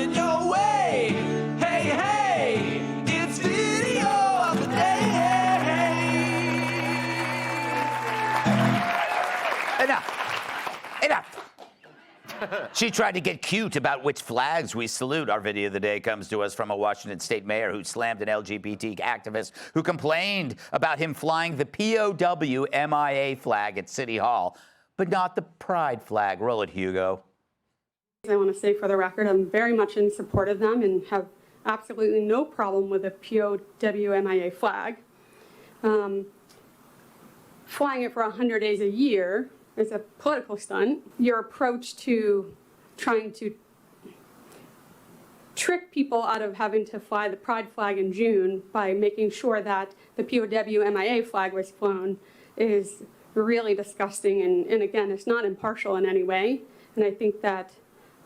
coming your way. Hey, hey, it's video of the day. Enough. She tried to get cute about which flags we salute. Our video of the day comes to us from a Washington state mayor who slammed an LGBT activist who complained about him flying the POW MIA flag at City Hall, but not the pride flag. Roll it, Hugo. I want to say for the record, I'm very much in support of them and have absolutely no problem with the POW MIA flag. Flying it for 100 days a year is a political stunt. Your approach to trying to trick people out of having to fly the pride flag in June by making sure that the POW MIA flag was flown is really disgusting, and again, it's not impartial in any way, and I think that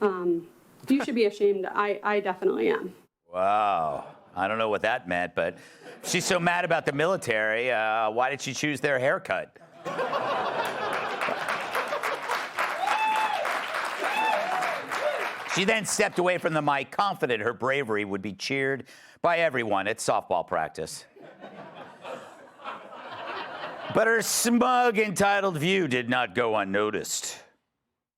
you should be ashamed. I definitely am. Wow. I don't know what that meant, but she's so mad about the military. Why did she choose their haircut? She then stepped away from the mic, confident her bravery would be cheered by everyone at softball practice. But her smug, entitled view did not go unnoticed.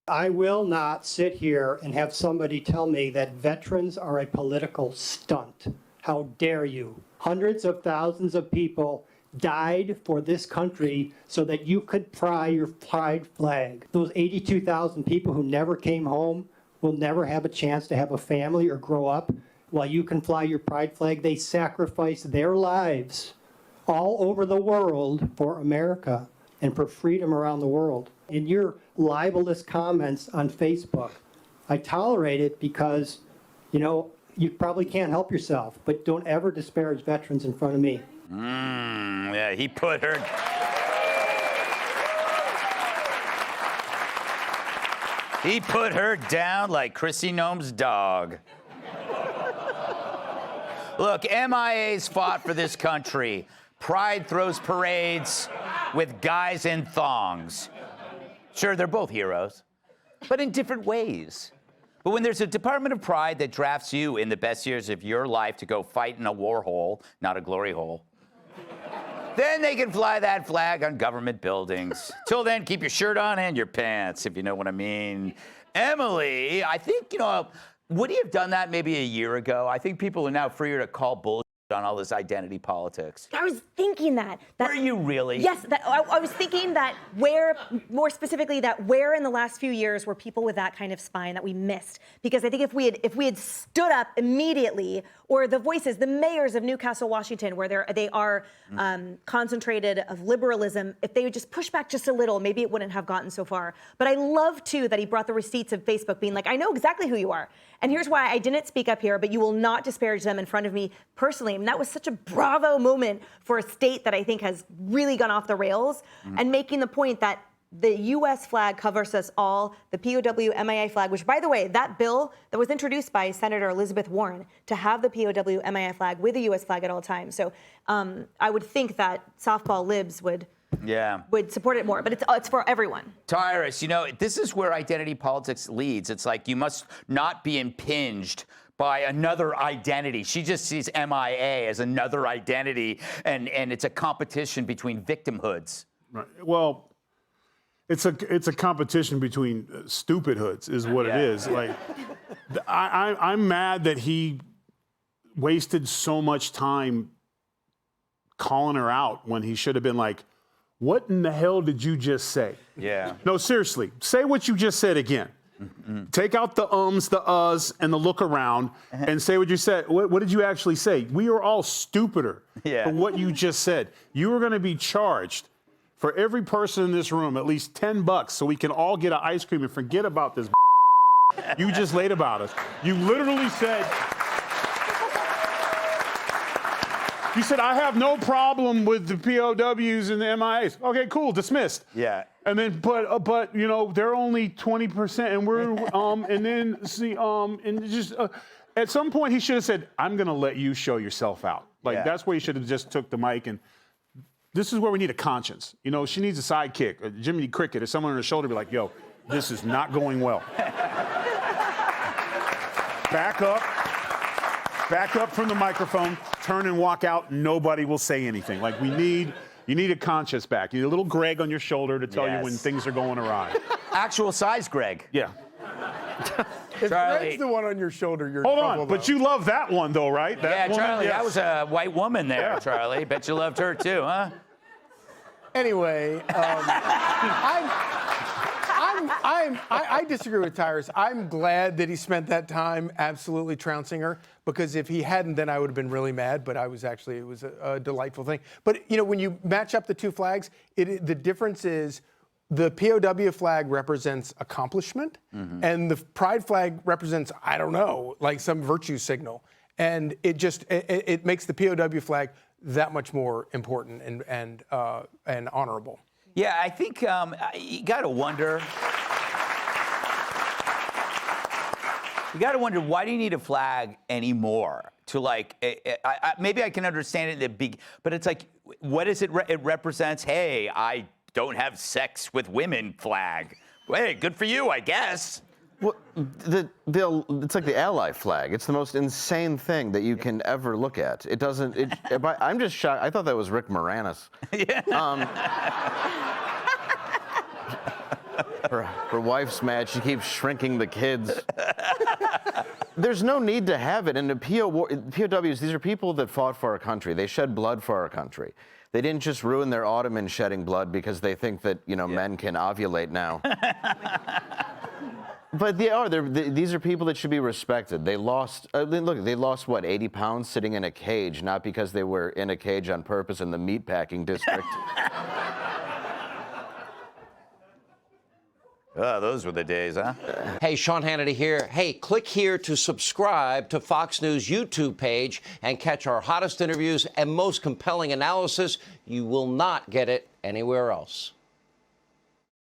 I will not sit here and have somebody tell me that veterans are a political stunt. How dare you? Hundreds of thousands of people died for this country so that you could fly your pride flag. Those 82,000 people who never came home will never have a chance to have a family or grow up while you can fly your pride flag. They sacrificed their lives all over the world for America and for freedom around the world. In your libelous comments on Facebook, I tolerate it because, you know, you probably can't help yourself, but don't ever disparage veterans in front of me. Yeah, he put her... He put her down like Chrissy Gnome's dog. Look, MIA's fought for this country. Pride throws parades with guys in thongs. Sure, they're both heroes, but in different ways. But when there's a Department of Pride that drafts you in the best years of your life to go fight in a war hole, not a glory hole, then they can fly that flag on government buildings. Till then, keep your shirt on and your pants, if you know what I mean. Emily, I think, you know, would he have done that maybe a year ago? I think people are now freer to call bullshit on all this identity politics. I was thinking that. Were you really? Yes, I was thinking that more specifically, where in the last few years were people with that kind of spine that we missed? Because I think if we had stood up immediately, or the voices, the mayors of Newcastle, Washington, where they are concentrated of liberalism, if they would just push back just a little, maybe it wouldn't have gotten so far. But I love, too, that he brought the receipts of Facebook being like, I know exactly who you are. And here's why I didn't speak up here, but you will not disparage them in front of me personally. And that was such a bravo moment for a state that I think has really gone off the rails, and making the point that the U.S. flag covers us all, the POW MIA flag, which, by the way, that bill that was introduced by Senator Elizabeth Warren to have the POW MIA flag with the U.S. flag at all times. So I would think that softball libs would support it more, but it's for everyone. Tyrus, you know, this is where identity politics leads. It's like you must not be impinged by another identity. She just sees MIA as another identity, and it's a competition between victimhoods. Right. Well, it's a competition between stupid hoods, is what it is. Like, I'm mad that he wasted so much time calling her out when he should have been like, what in the hell did you just say? Yeah. No, seriously, say what you just said again. Take out the ums, the uhs, and the look around, and say what you said. What did you actually say? We are all stupider for what you just said. You are going to be charged for every person in this room at least $10 so we can all get an ice cream and forget about this you just laid about us. You literally said, you said, I have no problem with the POWs and the MIAs. Okay, cool, dismissed. Yeah. And then, but you know, they're only 20%, and we're, and then see, and just at some point he should have said, "I'm gonna let you show yourself out." Like that's where he should have just took the mic. And this is where we need a conscience. You know, she needs a sidekick, a Jiminy Cricket, or someone on her shoulder, be like, "Yo, this is not going well." Back up from the microphone, turn and walk out. Nobody will say anything. Like you need a conscience back. You need a little Greg on your shoulder to tell you when things are going awry. Actual size Greg. Yeah. If Charlie. Greg's the one on your shoulder, you're Hold in trouble, on, but though. you love that one though, right? That woman? Charlie, Yes. that was a white woman there, Yeah. Charlie. Bet you loved her too, huh? Anyway, I disagree with Tyrus. I'm glad that he spent that time absolutely trouncing her, because if he hadn't, then I would have been really mad. But it was a delightful thing. But when you match up the two flags, the difference is the POW flag represents accomplishment, and the pride flag represents, I don't know, like some virtue signal. And it makes the POW flag that much more important and honorable. Yeah, I think you got to wonder. You got to wonder, why do you need a flag anymore? To maybe I can understand it in the big, but it's like, what is it? It represents, hey, I don't have sex with women flag. Hey, good for you, I guess. Well, it's like the ally flag. It's the most insane thing that you can ever look at. It doesn't. I'm just shocked. I thought that was Rick Moranis. Her wife's mad. She keeps shrinking the kids. There's no need to have it. And the POWs, these are people that fought for our country. They shed blood for our country. They didn't just ruin their Ottoman shedding blood because they think that men can ovulate now. But they are. These are people that should be respected. They lost. Look, they lost what, 80 pounds sitting in a cage, not because they were in a cage on purpose in the meatpacking district. Oh, those were the days, huh? Hey, Sean Hannity here. Hey, click here to subscribe to Fox News YouTube page and catch our hottest interviews and most compelling analysis. You will not get it anywhere else.